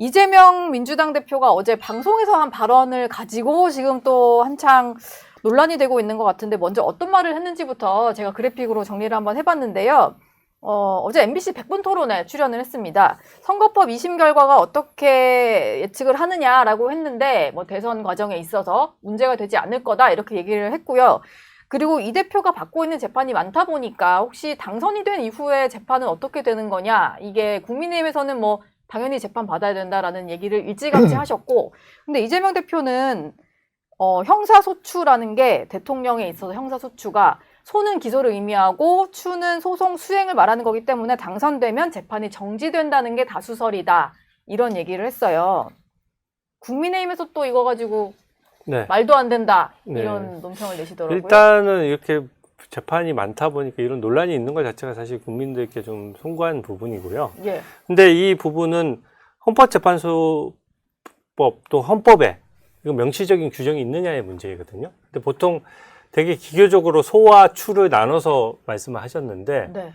이재명 민주당 대표가 어제 방송에서 한 발언을 가지고 지금 또 한창 논란이 되고 있는 것 같은데 먼저 어떤 말을 했는지부터 제가 그래픽으로 정리를 한번 해봤는데요. 어제 MBC 100분 토론에 출연을 했습니다. 선거법 2심 결과가 어떻게 예측을 하느냐라고 했는데 뭐 대선 과정에 있어서 문제가 되지 않을 거다 이렇게 얘기를 했고요. 그리고 이 대표가 받고 있는 재판이 많다 보니까 혹시 당선이 된 이후에 재판은 어떻게 되는 거냐, 이게 국민의힘에서는 뭐 당연히 재판 받아야 된다라는 얘기를 일찌감치 하셨고, 근데 이재명 대표는 형사소추라는 게 대통령에 있어서 형사소추가 소는 기소를 의미하고 추는 소송 수행을 말하는 거기 때문에 당선되면 재판이 정지된다는 게 다수설이다, 이런 얘기를 했어요. 국민의힘에서 또 이거 가지고 네. 말도 안 된다 이런 네. 논평을 내시더라고요. 일단은 이렇게 재판이 많다 보니까 이런 논란이 있는 것 자체가 사실 국민들께 좀 송구한 부분이고요. 예. 근데 이 부분은 헌법재판소법 또 헌법에 이거 명시적인 규정이 있느냐의 문제이거든요. 근데 보통 되게 기교적으로 소와 추를 나눠서 말씀을 하셨는데 네.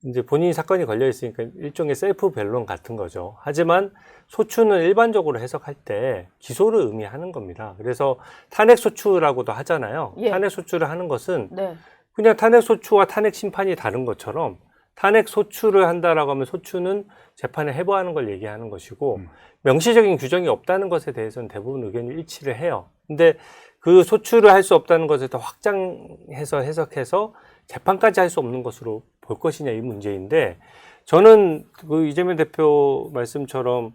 이제 본인이 사건이 걸려 있으니까 일종의 셀프 변론 같은 거죠. 하지만 소추는 일반적으로 해석할 때 기소를 의미하는 겁니다. 그래서 탄핵소추라고도 하잖아요. 예. 탄핵소추를 하는 것은 네. 그냥 탄핵소추와 탄핵심판이 다른 것처럼 탄핵소추를 한다라고 하면 소추는 재판에 해부하는 걸 얘기하는 것이고 명시적인 규정이 없다는 것에 대해서는 대부분 의견이 일치를 해요. 근데 그 소추를 할 수 없다는 것을 더 확장해서 해석해서 재판까지 할 수 없는 것으로 볼 것이냐, 이 문제인데, 저는 그 이재명 대표 말씀처럼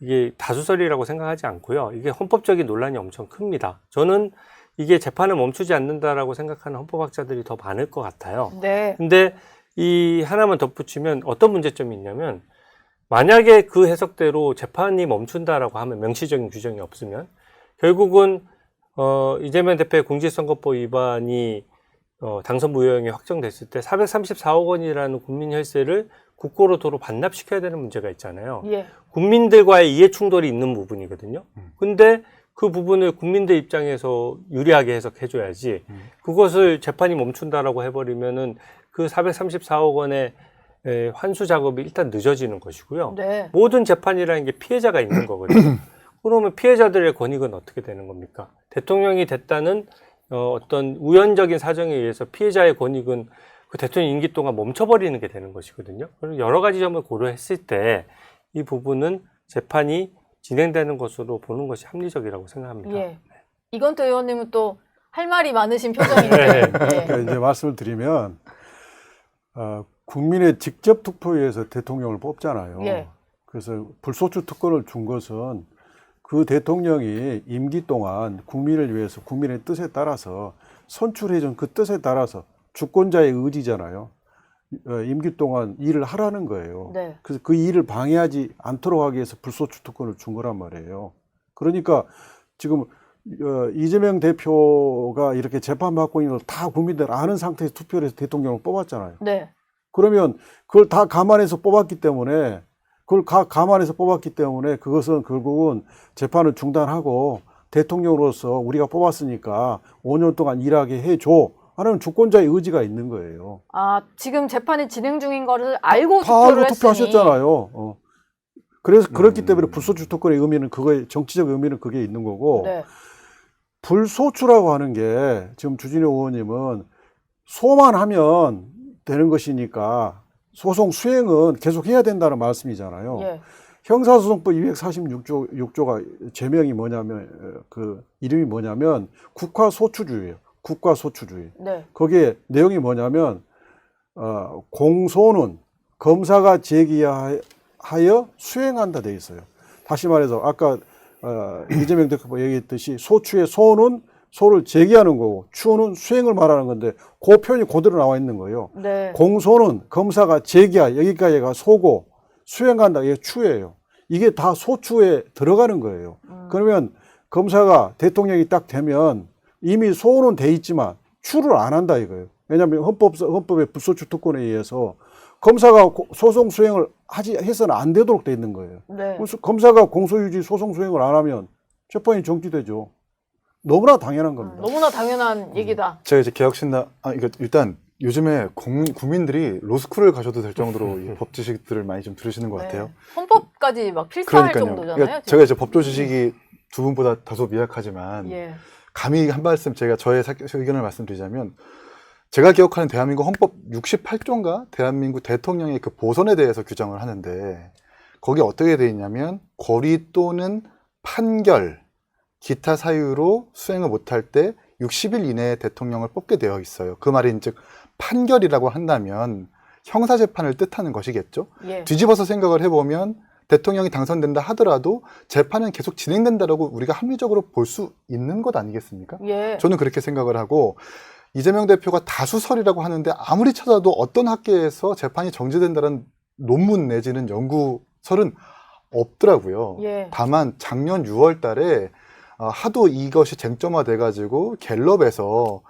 이게 다수설이라고 생각하지 않고요. 이게 헌법적인 논란이 엄청 큽니다. 저는 이게 재판을 멈추지 않는다라고 생각하는 헌법학자들이 더 많을 것 같아요. 네. 근데 이 하나만 덧붙이면 어떤 문제점이 있냐면, 만약에 그 해석대로 재판이 멈춘다라고 하면, 명시적인 규정이 없으면 결국은 이재명 대표의 공직선거법 위반이 당선 무효형이 확정됐을 때 434억 원이라는 국민 혈세를 국고로 도로 반납시켜야 되는 문제가 있잖아요. 예. 국민들과의 이해 충돌이 있는 부분이거든요. 근데 그 부분을 국민들 입장에서 유리하게 해석해줘야지, 그것을 재판이 멈춘다라고 해버리면은 그 434억 원의 환수 작업이 일단 늦어지는 것이고요. 네. 모든 재판이라는 게 피해자가 있는 거거든요. 그러면 피해자들의 권익은 어떻게 되는 겁니까? 대통령이 됐다는 어떤 우연적인 사정에 의해서 피해자의 권익은 그 대통령 임기 동안 멈춰버리는 게 되는 것이거든요. 그래서 여러 가지 점을 고려했을 때 이 부분은 재판이 진행되는 것으로 보는 것이 합리적이라고 생각합니다. 예. 이건태 의원님은 또 할 말이 많으신 표정인데. 네. 그러니까 이제 말씀을 드리면 국민의 직접 투표에 의해서 대통령을 뽑잖아요. 예. 그래서 불소추 특권을 준 것은 그 대통령이 임기 동안 국민을 위해서 국민의 뜻에 따라서 선출해준 그 뜻에 따라서 주권자의 의지잖아요. 임기 동안 일을 하라는 거예요. 네. 그래서 그 일을 방해하지 않도록 하기 위해서 불소추 특권을 준 거란 말이에요. 그러니까 지금 이재명 대표가 이렇게 재판받고 있는 걸 다 국민들 아는 상태에서 투표를 해서 대통령을 뽑았잖아요. 네. 그러면 그걸 다 감안해서 뽑았기 때문에 그것은 결국은 재판을 중단하고 대통령으로서 우리가 뽑았으니까 5년 동안 일하게 해줘 하는 주권자의 의지가 있는 거예요. 아, 지금 재판이 진행 중인 거를 알고 다 알고 투표를 했으니. 투표하셨잖아요. 그래서 그렇기 때문에 불소추 특권의 의미는 그거의 정치적 의미는 그게 있는 거고, 네. 불소추라고 하는 게 지금 주진우 의원님은 소만 하면 되는 것이니까 소송 수행은 계속 해야 된다는 말씀이잖아요. 예. 형사소송법 246조가 제명이 뭐냐면 그 이름이 뭐냐면 국가소추주의예요. 국가소추주의. 네. 거기에 내용이 뭐냐면 공소는 검사가 제기하여 수행한다 돼 있어요. 다시 말해서 아까 이재명 대표 얘기했듯이 소추의 소는 소를 제기하는 거고 추는 수행을 말하는 건데 그 표현이 그대로 나와 있는 거예요. 네. 공소는 검사가 제기하, 여기까지가 소고 수행한다, 이게 추예요. 이게 다 소추에 들어가는 거예요. 그러면 검사가 대통령이 딱 되면 이미 소는 돼 있지만 추를 안 한다 이거예요. 왜냐하면 헌법의 불소추 특권에 의해서 검사가 소송 수행을 해서는 안 되도록 돼 있는 거예요. 네. 검사가 공소유지 소송 수행을 안 하면 재판이 정지되죠. 너무나 당연한 겁니다. 너무나 당연한 얘기다. 제가 이제 개혁신당, 이거 일단 요즘에 국민들이 로스쿨을 가셔도 될 정도로 이 법 지식들을 많이 좀 들으시는 것 같아요. 헌법까지 막 필사할 그러니까요. 정도잖아요. 그러니까 제가 이제 법조 지식이 두 분보다 다소 미약하지만 예. 감히 한 말씀 제가 저의 의견을 말씀드리자면 제가 기억하는 대한민국 헌법 68조인가 대한민국 대통령의 그 보선에 대해서 규정을 하는데 거기 어떻게 되어 있냐면 고리 또는 판결 기타 사유로 수행을 못할 때 60일 이내에 대통령을 뽑게 되어 있어요. 그 말인즉 판결이라고 한다면 형사재판을 뜻하는 것이겠죠. 예. 뒤집어서 생각을 해보면 대통령이 당선된다 하더라도 재판은 계속 진행된다라고 우리가 합리적으로 볼 수 있는 것 아니겠습니까? 예. 저는 그렇게 생각을 하고 이재명 대표가 다수설이라고 하는데 아무리 찾아도 어떤 학계에서 재판이 정지된다는 논문 내지는 연구설은 없더라고요. 예. 다만 작년 6월 달에 하도 이것이 쟁점화돼 가지고 갤럽에서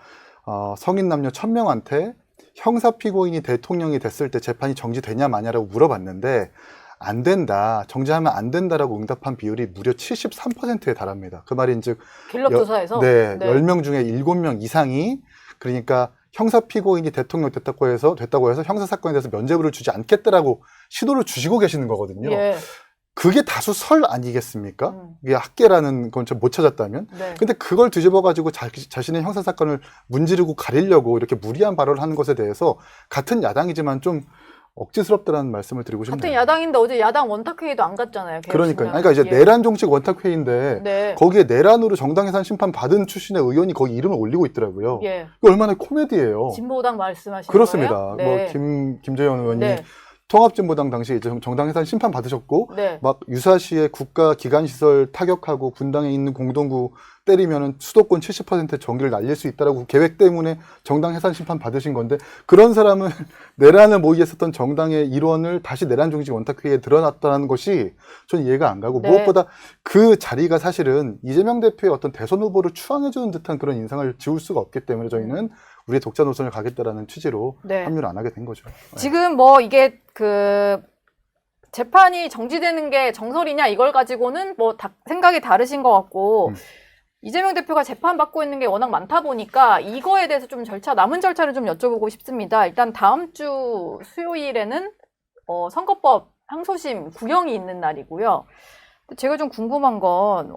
성인 남녀 1000명한테 형사 피고인이 대통령이 됐을 때 재판이 정지되냐 마냐라고 물어봤는데 안 된다. 정지하면 안 된다라고 응답한 비율이 무려 73%에 달합니다. 그 말인즉 갤럽 조사에서 네, 10명 중에 7명 이상이 그러니까 형사 피고인이 대통령 됐다고 해서 형사 사건에 대해서 면죄부를 주지 않겠다라고 시도를 주시고 계시는 거거든요. 예. 그게 다수설 아니겠습니까? 이게 학계라는 건 좀 못 찾았다면. 네. 근데 그걸 뒤집어 가지고 자신의 형사 사건을 문지르고 가리려고 이렇게 무리한 발언을 하는 것에 대해서 같은 야당이지만 좀 억지스럽다는 말씀을 드리고 싶네요. 같은 야당인데 어제 야당 원탁회의도 안 갔잖아요. 그러니까요. 개혁신당. 그러니까 이제 예. 내란 종식 원탁회의인데 네. 거기에 내란으로 정당 해산 심판 받은 출신의 의원이 거기 이름을 올리고 있더라고요. 예. 이거 얼마나 코미디예요. 진보당 말씀하시는 그렇습니다. 거예요? 네. 뭐 김재현 의원이 네. 통합진보당 당시에 이제 정당 해산 심판 받으셨고 네. 막 유사시에 국가 기관시설 타격하고 분당에 있는 공동구 때리면은 수도권 70% 전기를 날릴 수 있다라고 계획 때문에 정당 해산 심판 받으신 건데 그런 사람은 내란을 모의했었던 정당의 일원을 다시 내란 종식 원탁회의에 드러났다는 것이 전 이해가 안 가고 네. 무엇보다 그 자리가 사실은 이재명 대표의 어떤 대선 후보를 추앙해주는 듯한 그런 인상을 지울 수가 없기 때문에 저희는 우리의 독자 노선을 가겠다라는 취지로 네. 합류를 안 하게 된 거죠. 지금 뭐 이게 그 재판이 정지되는 게 정설이냐 이걸 가지고는 뭐 생각이 다르신 것 같고 이재명 대표가 재판받고 있는 게 워낙 많다 보니까 이거에 대해서 좀 남은 절차를 좀 여쭤보고 싶습니다. 일단 다음 주 수요일에는 선거법 항소심 구형이 있는 날이고요. 제가 좀 궁금한 건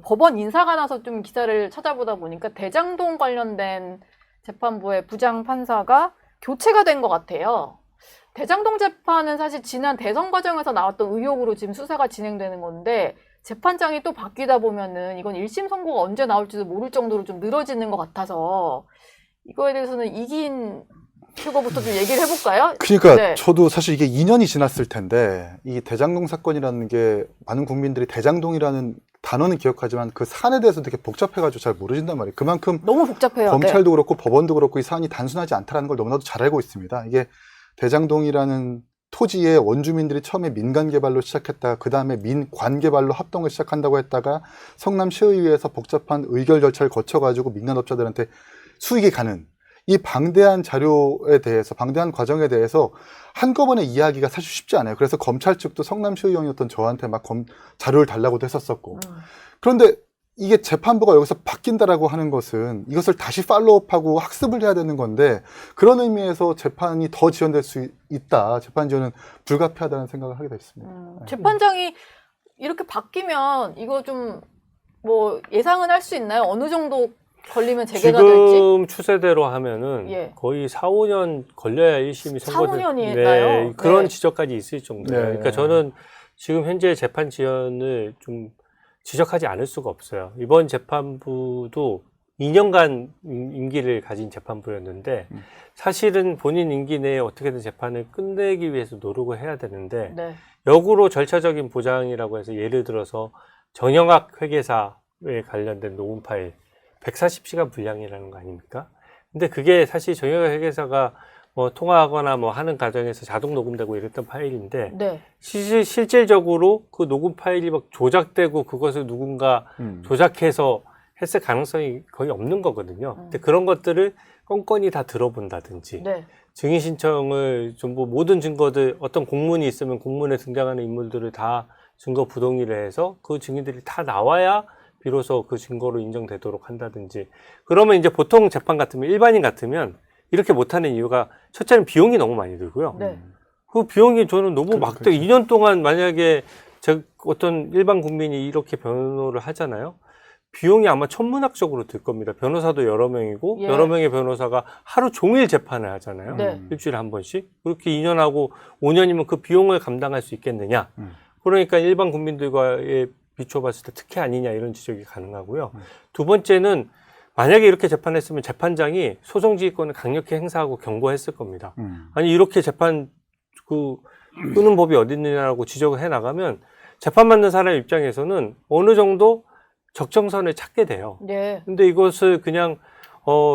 법원 인사가 나서 좀 기사를 찾아보다 보니까 대장동 관련된 재판부의 부장 판사가 교체가 된 것 같아요. 대장동 재판은 사실 지난 대선 과정에서 나왔던 의혹으로 지금 수사가 진행되는 건데 재판장이 또 바뀌다 보면은 이건 1심 선고가 언제 나올지도 모를 정도로 좀 늘어지는 것 같아서 이거에 대해서는 이긴 표거부터 좀 얘기를 해볼까요? 그러니까 네. 저도 사실 이게 2년이 지났을 텐데 이 대장동 사건이라는 게 많은 국민들이 대장동이라는 단어는 기억하지만 그 사안에 대해서 되게 복잡해가지고 잘 모르신단 말이에요. 그만큼 너무 복잡해요. 검찰도 네. 그렇고 법원도 그렇고 이 사안이 단순하지 않다는 걸 너무나도 잘 알고 있습니다. 이게 대장동이라는 토지에 원주민들이 처음에 민간 개발로 시작했다가 그 다음에 민관 개발로 합동을 시작한다고 했다가 성남시의회에서 복잡한 의결 절차를 거쳐가지고 민간업자들한테 수익이 가는 이 방대한 자료에 대해서 방대한 과정에 대해서 한꺼번에 이야기가 사실 쉽지 않아요. 그래서 검찰 측도 성남시의원이었던 저한테 막 자료를 달라고도 했었었고 그런데 이게 재판부가 여기서 바뀐다라고 하는 것은 이것을 다시 팔로우업하고 학습을 해야 되는 건데 그런 의미에서 재판이 더 지연될 수 있다. 재판 지연은 불가피하다는 생각을 하게 됐습니다. 재판장이 이렇게 바뀌면 이거 좀 뭐 예상은 할 수 있나요? 어느 정도 걸리면 재개가 될지? 지금 추세대로 하면은 예. 거의 4, 5년 걸려야 1심이 4, 선고될 5년이 네, 나요? 그런 네. 지적까지 있을 정도예요. 네. 그러니까 저는 지금 현재 재판 지연을 좀 지적하지 않을 수가 없어요. 이번 재판부도 2년간 임기를 가진 재판부였는데 사실은 본인 임기 내에 어떻게든 재판을 끝내기 위해서 노력을 해야 되는데 네. 역으로 절차적인 보장이라고 해서 예를 들어서 정영학 회계사에 관련된 녹음 파일 140시간 분량이라는 거 아닙니까? 근데 그게 사실 정영학 회계사가 뭐 통화하거나 뭐 하는 과정에서 자동 녹음되고 이랬던 파일인데 네. 실질적으로 그 녹음 파일이 막 조작되고 그것을 누군가 조작해서 했을 가능성이 거의 없는 거거든요. 근데 그런 것들을 건건히 다 들어본다든지 네. 증인 신청을 전부 모든 증거들 어떤 공문이 있으면 공문에 등장하는 인물들을 다 증거 부동의를 해서 그 증인들이 다 나와야 비로소 그 증거로 인정되도록 한다든지 그러면 이제 보통 재판 같으면 일반인 같으면 이렇게 못하는 이유가 첫째는 비용이 너무 많이 들고요. 네. 그 비용이 저는 너무 막대. 그렇죠. 2년 동안 만약에 어떤 일반 국민이 이렇게 변호를 하잖아요. 비용이 아마 천문학적으로 들 겁니다. 변호사도 여러 명이고 예. 여러 명의 변호사가 하루 종일 재판을 하잖아요. 네. 일주일에 한 번씩. 그렇게 2년하고 5년이면 그 비용을 감당할 수 있겠느냐. 그러니까 일반 국민들과의 비춰봤을 때 특혜 아니냐 이런 지적이 가능하고요. 두 번째는 만약에 이렇게 재판했으면 재판장이 소송지휘권을 강력히 행사하고 경고했을 겁니다. 아니 이렇게 재판 끄는 법이 어디 있느냐라고 지적을 해 나가면 재판 받는 사람 입장에서는 어느 정도 적정선을 찾게 돼요. 네. 근데 이것을 그냥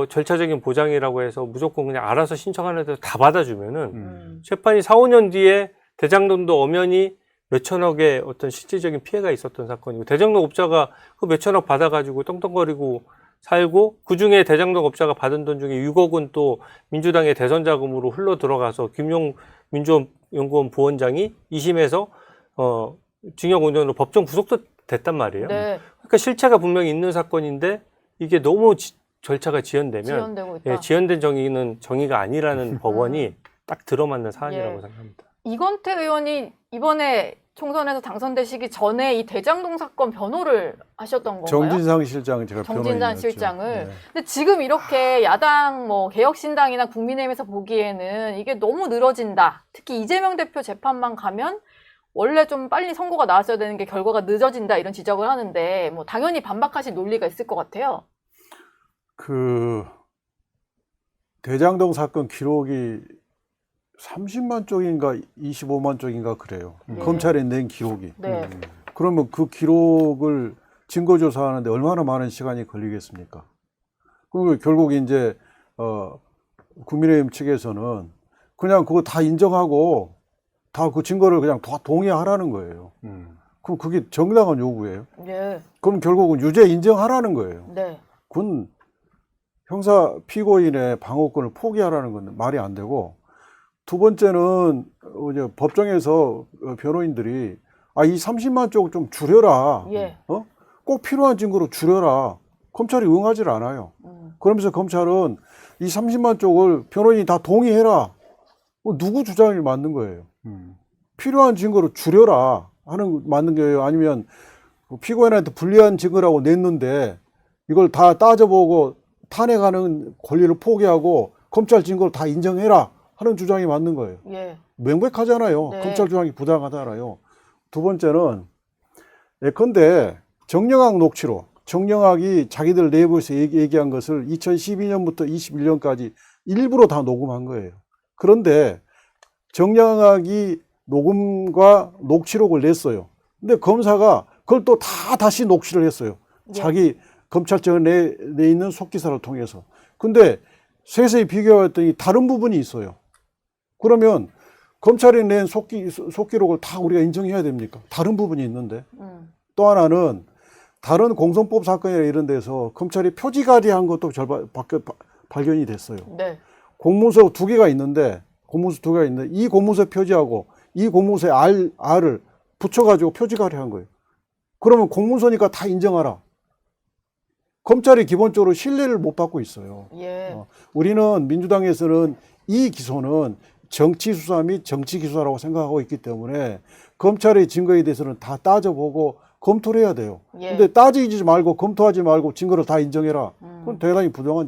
절차적인 보장이라고 해서 무조건 그냥 알아서 신청하는 데서 다 받아주면은 재판이 4, 5년 뒤에 대장동도 엄연히 몇천억의 어떤 실질적인 피해가 있었던 사건이고 대장동 업자가 그 몇천억 받아가지고 떵떵거리고 살고 그중에 대장동 업자가 받은 돈 중에 6억은 또 민주당의 대선 자금으로 흘러 들어가서 김용 민주연구원 부원장이 2심에서 징역 5년으로 법정 구속도 됐단 말이에요. 네. 그러니까 실체가 분명히 있는 사건인데 이게 너무 절차가 지연되면 지연되고 있다. 지연된 정의는 정의가 아니라는 법원이 딱 들어맞는 사안이라고 예. 생각합니다. 이건태 의원이 이번에 총선에서 당선되시기 전에 이 대장동 사건 변호를 하셨던 건가요? 정진상 실장 제가 정진상 변호인이었죠. 실장을. 네. 근데 지금 이렇게 야당 개혁신당이나 국민의힘에서 보기에는 이게 너무 늘어진다. 특히 이재명 대표 재판만 가면 원래 좀 빨리 선고가 나왔어야 되는 게 결과가 늦어진다 이런 지적을 하는데 당연히 반박하실 논리가 있을 것 같아요. 그 대장동 사건 기록이 30만 쪽인가 25만 쪽인가 그래요. 네. 검찰에 낸 기록이. 네. 그러면 그 기록을 증거조사하는데 얼마나 많은 시간이 걸리겠습니까? 그리고 결국 이제 국민의힘 측에서는 그냥 그거 다 인정하고 다 그 증거를 그냥 다 동의하라는 거예요. 그럼 그게 정당한 요구예요. 네. 그럼 결국은 유죄 인정하라는 거예요. 네. 그건 형사 피고인의 방어권을 포기하라는 건 말이 안 되고, 두 번째는 이제 법정에서 변호인들이 이 30만 쪽 좀 줄여라. 예. 꼭 필요한 증거로 줄여라. 검찰이 응하지 않아요. 그러면서 검찰은 이 30만 쪽을 변호인이 다 동의해라. 누구 주장이 맞는 거예요? 필요한 증거로 줄여라 하는 맞는 거예요. 아니면 피고인한테 불리한 증거라고 냈는데 이걸 다 따져보고 탄핵하는 권리를 포기하고 검찰 증거를 다 인정해라 하는 주장이 맞는 거예요. 예. 명백하잖아요. 네. 검찰 주장이 부당하잖아요. 두 번째는 예컨대 정영학 녹취록, 정영학이 자기들 내부에서 얘기한 것을 2012년부터 21년까지 일부러 다 녹음한 거예요. 그런데 정영학이 녹음과 녹취록을 냈어요. 근데 검사가 그걸 또 다 다시 녹취를 했어요. 네. 자기 검찰청에 내 있는 속기사를 통해서. 근데 세세히 비교했더니 다른 부분이 있어요. 그러면 검찰이 낸 속기록을 다 우리가 인정해야 됩니까? 다른 부분이 있는데. 또 하나는 다른 공선법 사건이나 이런 데서 검찰이 표지가리한 것도 발견이 됐어요. 네. 공문서 두 개가 있는데 이 공문서 표지하고 이 공문서의 R을 붙여가지고 표지가리한 거예요. 그러면 공문서니까 다 인정하라. 검찰이 기본적으로 신뢰를 못 받고 있어요. 예. 우리는 민주당에서는 이 기소는 정치 수사 및 정치 기소라고 생각하고 있기 때문에 검찰의 증거에 대해서는 다 따져보고 검토를 해야 돼요. 예. 근데 따지지 말고 검토하지 말고 증거를 다 인정해라. 그건 대단히 부당한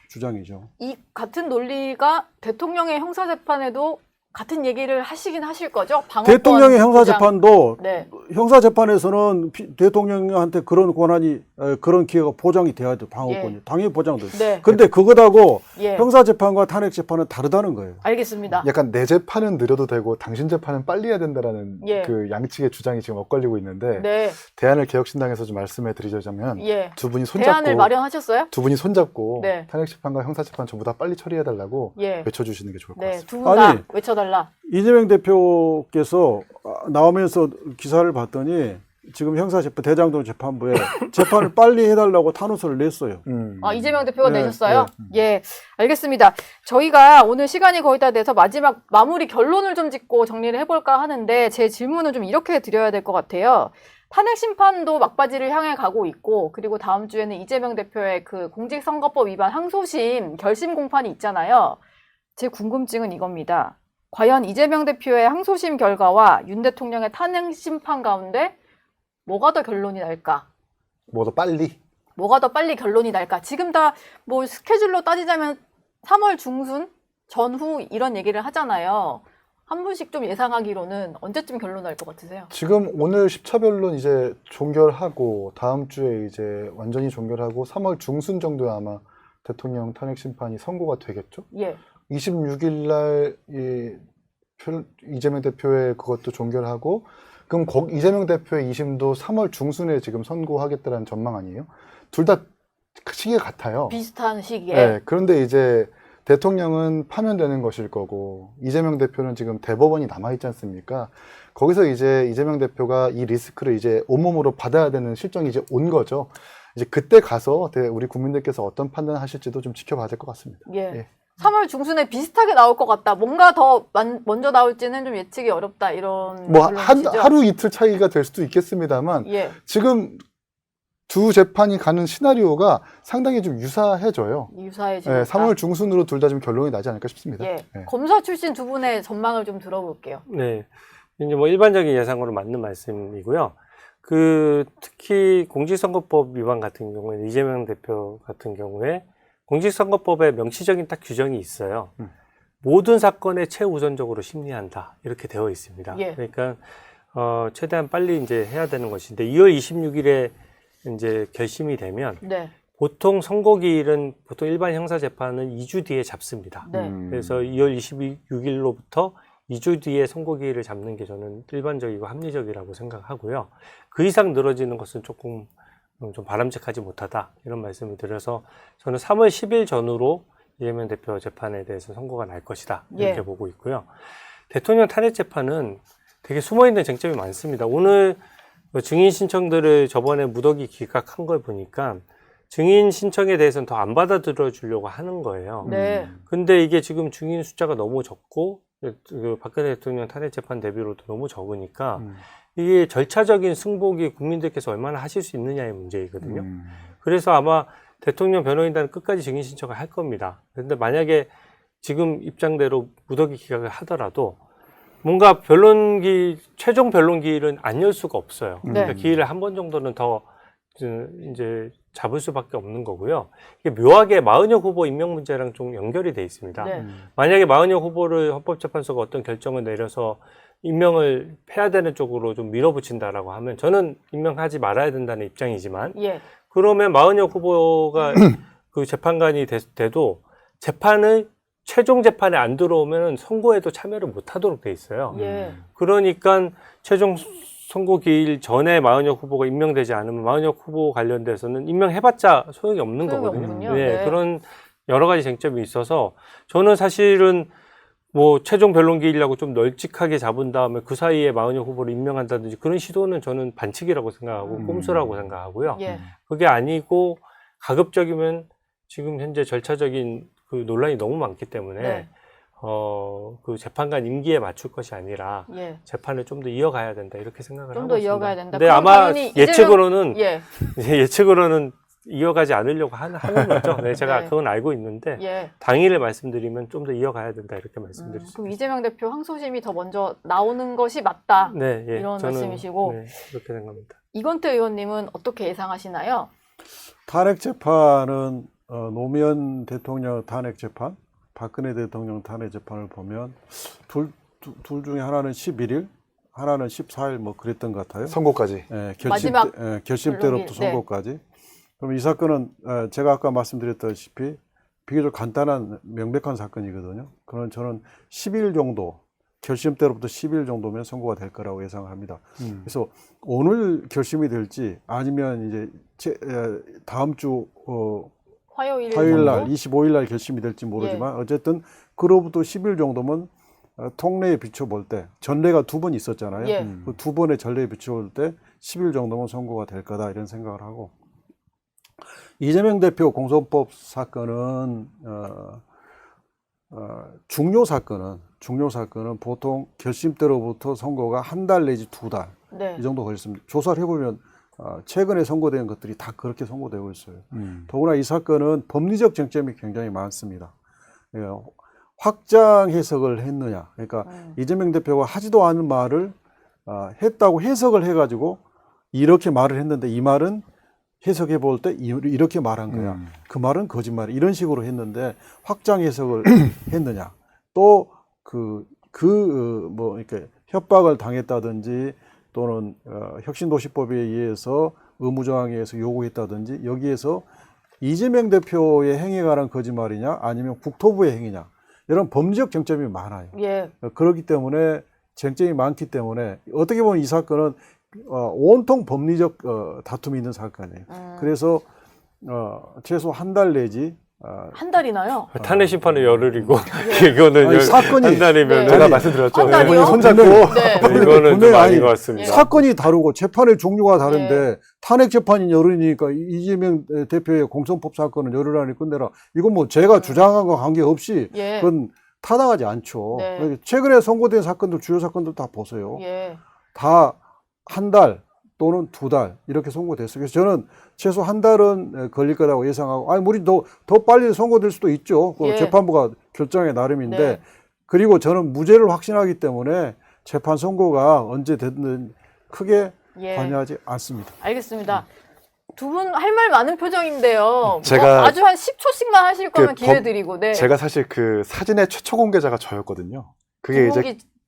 주장이죠. 이 같은 논리가 대통령의 형사재판에도 같은 얘기를 하시긴 하실 거죠? 방어권 대통령의 주장. 형사재판도 네. 형사재판에서는 대통령한테 그런 권한이 그런 기회가 보장이 돼야 돼요. 방어권이. 예. 당연히 보장돼요. 네. 근데 그것하고 예. 형사재판과 탄핵재판은 다르다는 거예요. 알겠습니다. 약간 내 재판은 느려도 되고 당신 재판은 빨리 해야 된다라는 예. 그 양측의 주장이 지금 엇갈리고 있는데 네. 대안을 개혁신당에서 좀 말씀해 드리자면 예. 두 분이 대안을 손잡고 마련하셨어요? 두 분이 손잡고 네. 탄핵재판과 형사재판 전부 다 빨리 처리해달라고 예. 외쳐주시는 게 좋을 것 네. 같습니다. 두 분 다 아니, 외쳐달라. 이재명 대표께서 나오면서 기사를 봤더니 지금 형사재판 대장동 재판부에 재판을 빨리 해달라고 탄원서를 냈어요. 이재명 대표가 네, 내셨어요? 예, 알겠습니다. 저희가 오늘 시간이 거의 다 돼서 마지막 마무리 결론을 좀 짓고 정리를 해볼까 하는데 제 질문은 좀 이렇게 드려야 될 것 같아요. 탄핵 심판도 막바지를 향해 가고 있고, 그리고 다음 주에는 이재명 대표의 그 공직선거법 위반 항소심 결심 공판이 있잖아요. 제 궁금증은 이겁니다. 과연 이재명 대표의 항소심 결과와 윤 대통령의 탄핵 심판 가운데 뭐가 더 결론이 날까? 뭐 더 빨리. 뭐가 더 빨리 결론이 날까? 지금 다 뭐 스케줄로 따지자면 3월 중순 전후 이런 얘기를 하잖아요. 한 분씩 좀 예상하기로는 언제쯤 결론 날 것 같으세요? 지금 오늘 10차 변론 이제 종결하고 다음 주에 이제 완전히 종결하고 3월 중순 정도에 아마 대통령 탄핵 심판이 선고가 되겠죠? 예. 26일 날 이재명 대표의 그것도 종결하고 그럼 이재명 대표의 2심도 3월 중순에 지금 선고하겠다는 전망 아니에요? 둘 다 시기가 같아요. 비슷한 시기에. 네, 그런데 이제 대통령은 파면되는 것일 거고 이재명 대표는 지금 대법원이 남아있지 않습니까? 거기서 이제 이재명 대표가 이 리스크를 이제 온몸으로 받아야 되는 실정이 이제 온 거죠. 이제 그때 가서 우리 국민들께서 어떤 판단을 하실지도 좀 지켜봐야 될 것 같습니다. 예. 예. 3월 중순에 비슷하게 나올 것 같다. 뭔가 더 먼저 나올지는 좀 예측이 어렵다. 이런 뭐 결론이시죠? 하루 이틀 차이가 될 수도 있겠습니다만 예. 지금 두 재판이 가는 시나리오가 상당히 좀 유사해져요. 유사해지고. 네, 3월 중순으로 둘 다 좀 결론이 나지 않을까 싶습니다. 예. 네. 검사 출신 두 분의 전망을 좀 들어볼게요. 네. 이제 뭐 일반적인 예상으로 맞는 말씀이고요. 특히 공직선거법 위반 같은 경우에 이재명 대표 같은 경우에 공직선거법에 명시적인 딱 규정이 있어요. 모든 사건에 최우선적으로 심리한다. 이렇게 되어 있습니다. 예. 그러니까, 최대한 빨리 이제 해야 되는 것인데 2월 26일에 이제 결심이 되면 네. 보통 선고기일은 보통 일반 형사재판은 2주 뒤에 잡습니다. 네. 그래서 2월 26일로부터 2주 뒤에 선고기일을 잡는 게 저는 일반적이고 합리적이라고 생각하고요. 그 이상 늘어지는 것은 조금 좀 바람직하지 못하다 이런 말씀을 드려서 저는 3월 10일 전후로 이재명 대표 재판에 대해서 선고가 날 것이다 이렇게 예. 보고 있고요. 대통령 탄핵 재판은 되게 숨어있는 쟁점이 많습니다. 오늘 증인 신청들을 저번에 무더기 기각한 걸 보니까 증인 신청에 대해서는 더 안 받아들여 주려고 하는 거예요. 네. 근데 이게 지금 증인 숫자가 너무 적고 박근혜 대통령 탄핵 재판 대비로도 너무 적으니까 이게 절차적인 승복이 국민들께서 얼마나 하실 수 있느냐의 문제이거든요. 그래서 아마 대통령 변호인단은 끝까지 증인 신청을 할 겁니다. 그런데 만약에 지금 입장대로 무더기 기각을 하더라도 뭔가 최종 변론 기일은 안 열 수가 없어요. 그러니까 기일을 한 번 정도는 더 이제 잡을 수밖에 없는 거고요. 이게 묘하게 마은혁 후보 임명 문제랑 좀 연결이 돼 있습니다. 네. 만약에 마은혁 후보를 헌법재판소가 어떤 결정을 내려서 임명을 해야 되는 쪽으로 좀 밀어붙인다라고 하면 저는 임명하지 말아야 된다는 입장이지만 예. 그러면 마은혁 후보가 그 재판관이 돼도 재판을 최종 재판에 안 들어오면 선고에도 참여를 못 하도록 돼 있어요. 예. 그러니까 최종 선고 기일 전에 마은혁 후보가 임명되지 않으면 마은혁 후보 관련돼서는 임명해봤자 소용이 없는 소용이 거거든요. 없군요. 네, 네. 그런 여러 가지 쟁점이 있어서 저는 사실은 뭐 최종 변론 기일이라고 좀 널찍하게 잡은 다음에 그 사이에 마은혁 후보를 임명한다든지 그런 시도는 저는 반칙이라고 생각하고 꼼수라고 생각하고요. 예. 그게 아니고 가급적이면 지금 현재 절차적인 그 논란이 너무 많기 때문에 네. 그 재판관 임기에 맞출 것이 아니라 예. 재판을 좀 더 이어가야 된다 이렇게 생각을 좀 하고 더 있습니다. 이어가야 된다. 근데 그럼 아마 당연히 예측으로는 예. 예측으로는 이어가지 않으려고 하는 거죠. 네, 제가 네. 그건 알고 있는데 예. 당일을 말씀드리면 좀 더 이어가야 된다 이렇게 말씀드렸습니다. 그럼 이재명 대표 항소심이 더 먼저 나오는 것이 맞다. 네, 예, 이런 저는, 말씀이시고. 네, 그렇게 생각합니다. 이건태 의원님은 어떻게 예상하시나요? 탄핵 재판은 노무현 대통령 탄핵 재판, 박근혜 대통령 탄핵 재판을 보면 둘 중에 하나는 11일, 하나는 14일 뭐 그랬던 것 같아요. 선고까지. 예, 마지막 결심 결론이, 때로부터 네. 선고까지. 그럼 이 사건은 제가 아까 말씀드렸다시피 비교적 간단한 명백한 사건이거든요. 그런 저는 10일 정도, 결심 때로부터 10일 정도면 선고가 될 거라고 예상합니다. 그래서 오늘 결심이 될지 아니면 이제 다음 주 화요일 날 정도? 25일 날 결심이 될지 모르지만 어쨌든 그로부터 10일 정도면 통례에 비춰볼 때 전례가 2번 있었잖아요. 예. 그 2번의 전례에 비춰볼 때 10일 정도면 선고가 될 거다 이런 생각을 하고 이재명 대표 공소법 사건은 중요 사건은 보통 결심 때로부터 선고가 한 달 내지 2달 네. 이 정도 걸렸습니다. 조사를 해보면 최근에 선고된 것들이 다 그렇게 선고되고 있어요. 더구나 이 사건은 법리적 쟁점이 굉장히 많습니다. 예, 확장 해석을 했느냐. 그러니까 이재명 대표가 하지도 않은 말을 했다고 해석을 해가지고 이렇게 말을 했는데 이 말은 해석해 볼 때 이렇게 말한 거야. 그 말은 거짓말이야. 이런 식으로 했는데 확장 해석을 했느냐. 또 뭐 이렇게 협박을 당했다든지 또는 혁신도시법에 의해서 의무조항에 의해서 요구했다든지 여기에서 이재명 대표의 행위에 관한 거짓말이냐 아니면 국토부의 행위냐 이런 법리적 쟁점이 많아요. 예. 그렇기 때문에 쟁점이 많기 때문에 어떻게 보면 이 사건은 온통 법리적 다툼이 있는 사건이에요. 그래서 최소 한 달 내지 한 달이나요? 탄핵 심판은 열흘이고 이거는 아니, 사건이 한 달이면 네. 제가 아니, 말씀드렸죠. 한 달이요? 이분이 손잡고 네. 이거는 좀 분명히 아닌 아니, 것 같습니다. 사건이 다르고 재판의 종류가 다른데 네. 탄핵 재판이 열흘이니까 이재명 대표의 공천법 사건은 열흘 안에 끝내라. 이건 뭐 제가 주장한 거 관계없이 예. 그건 타당하지 않죠. 네. 최근에 선고된 사건들 주요 사건들 다 보세요. 예. 다 한 달 또는 두 달 이렇게 선고됐어요. 그래서 저는 최소 한 달은 걸릴 거라고 예상하고, 아니 우리 더 빨리 선고될 수도 있죠. 그 예. 재판부가 결정의 나름인데, 네. 그리고 저는 무죄를 확신하기 때문에 재판 선고가 언제 됐든 크게 예. 관여하지 않습니다. 알겠습니다. 두 분 할 말 많은 표정인데요. 제가 아주 한 10초씩만 하실 거면 기회 법- 드리고. 네. 제가 사실 그 사진의 최초 공개자가 저였거든요. 그게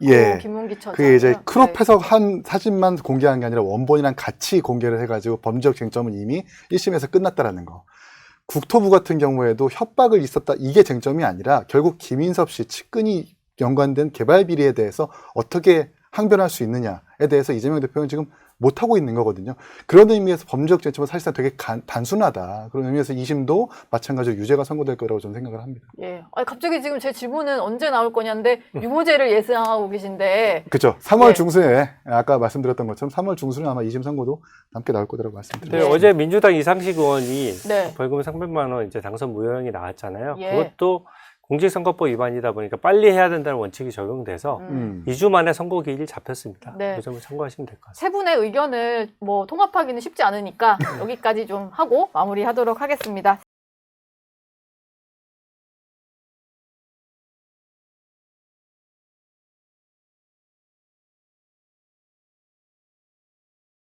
이제 김문기 처장. 그게 이제 크롭해서 한 사진만 공개한 게 아니라 원본이랑 같이 공개를 해가지고 법리적 쟁점은 이미 1심에서 끝났다라는 거. 국토부 같은 경우에도 협박을 있었다 이게 쟁점이 아니라 결국 김인섭 씨 측근이 연관된 개발 비리에 대해서 어떻게 항변할 수 있느냐에 대해서 이재명 대표는 지금 못하고 있는 거거든요. 그런 의미에서 법리적 쟁점은 사실상 되게 단순하다. 그런 의미에서 2심도 마찬가지로 유죄가 선고될 거라고 저는 생각을 합니다. 예. 아니, 갑자기 지금 제 질문은 언제 나올 거냐인데 유무죄를 예상하고 계신데. 그렇죠. 3월 네. 중순에 아까 말씀드렸던 것처럼 3월 중순에 아마 2심 선고도 함께 나올 거라고 말씀드립니다. 근데 네. 어제 민주당 이상식 의원이 네. 벌금 300만 원 이제 당선 무효형이 나왔잖아요. 예. 그것도 공직선거법 위반이다 보니까 빨리 해야 된다는 원칙이 적용돼서 2주 만에 선고 기일이 잡혔습니다. 네. 그 점을 참고하시면 될 것 같습니다. 세 분의 의견을 뭐 통합하기는 쉽지 않으니까 여기까지 좀 하고 마무리하도록 하겠습니다.